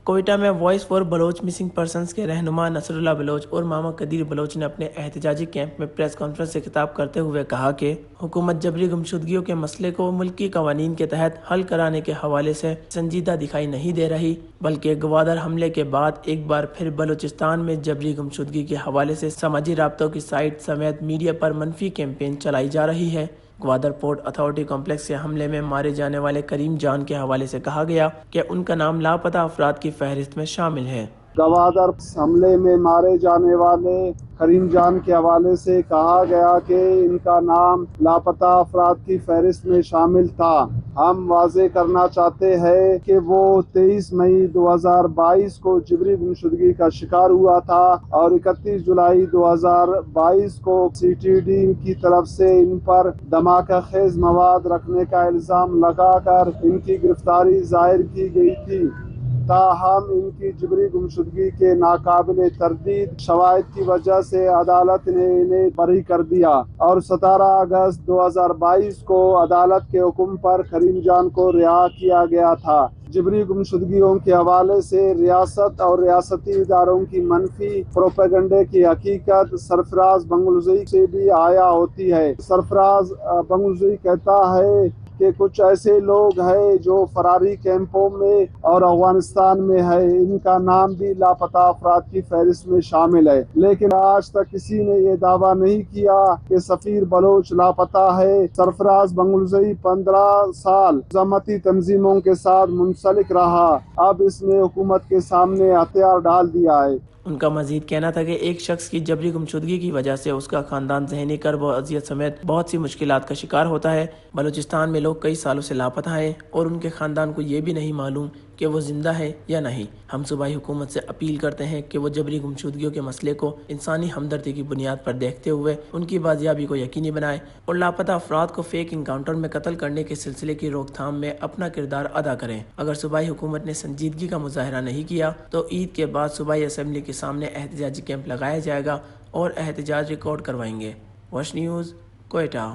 کوئٹہ میں voice for Baloch missing persons کے رہنما نصر اللہ بلوچ اور ماما قدیر بلوچ نے اپنے احتجاجی کیمپ میں پریس کانفرنس سے خطاب کرتے ہوئے کہا کہ حکومت جبری گمشدگیوں کے مسئلے کو ملکی قوانین کے تحت حل کرانے کے حوالے سے سنجیدہ دکھائی نہیں دے رہی، بلکہ گوادر حملے کے بعد ایک بار پھر بلوچستان میں جبری گمشدگی کے حوالے سے سماجی رابطوں کی سائٹ سمیت میڈیا پر منفی کیمپین چلائی جا رہی ہے۔ گوادر پورٹ اتھارٹی کمپلیکس کے حملے میں مارے جانے والے کریم جان کے حوالے سے کہا گیا کہ ان کا نام لاپتہ افراد کی فہرست میں شامل ہے۔ گوادر حملے میں مارے جانے والے کریم جان کے حوالے سے کہا گیا کہ ان کا نام لاپتہ افراد کی فہرست میں شامل تھا۔ ہم واضح کرنا چاہتے ہیں کہ وہ 23 مئی 2022 کو جبری گمشدگی کا شکار ہوا تھا اور 31 جولائی 2022 کو سی ٹی ڈی کی طرف سے ان پر دھماکہ خیز مواد رکھنے کا الزام لگا کر ان کی گرفتاری ظاہر کی گئی تھی۔ تاہم ان کی جبری گمشدگی کے ناقابل تردید شواہد کی وجہ سے عدالت نے انہیں بری کر دیا اور 17 اگست 2022 کو عدالت کے حکم پر کریم جان کو رہا کیا گیا تھا۔ جبری گمشدگیوں کے حوالے سے ریاست اور ریاستی اداروں کی منفی پروپیگنڈے کی حقیقت سرفراز بنگلوزئی سے بھی آیا ہوتی ہے۔ سرفراز بنگلوزئی کہتا ہے کہ کچھ ایسے لوگ ہیں جو فراری کیمپوں میں اور افغانستان میں ہے، ان کا نام بھی لاپتہ افراد کی فہرست میں شامل ہے، لیکن آج تک کسی نے یہ دعویٰ نہیں کیا کہ سفیر بلوچ لاپتہ ہے۔ سرفراز بنگلوزئی 15 سال مزاحمتی تنظیموں کے ساتھ منسلک رہا، اب اس نے حکومت کے سامنے ہتھیار ڈال دیا ہے۔ ان کا مزید کہنا تھا کہ ایک شخص کی جبری گمشدگی کی وجہ سے اس کا خاندان ذہنی کرب و اذیت سمیت بہت سی مشکلات کا شکار ہوتا ہے۔ بلوچستان میں لوگ کئی سالوں سے لاپتہ ہیں اور ان کے خاندان کو یہ بھی نہیں معلوم کہ وہ زندہ ہے یا نہیں۔ ہم صوبائی حکومت سے اپیل کرتے ہیں کہ وہ جبری گمشدگیوں کے مسئلے کو انسانی ہمدردی کی بنیاد پر دیکھتے ہوئے ان کی بازیابی کو یقینی بنائے اور لاپتہ افراد کو فیک انکاؤنٹر میں قتل کرنے کے سلسلے کی روک تھام میں اپنا کردار ادا کریں۔ اگر صوبائی حکومت نے سنجیدگی کا مظاہرہ نہیں کیا تو عید کے بعد صوبائی اسمبلی کے سامنے احتجاجی کیمپ لگایا جائے گا اور احتجاج ریکارڈ کروائیں گے۔ Wash news, Quetta.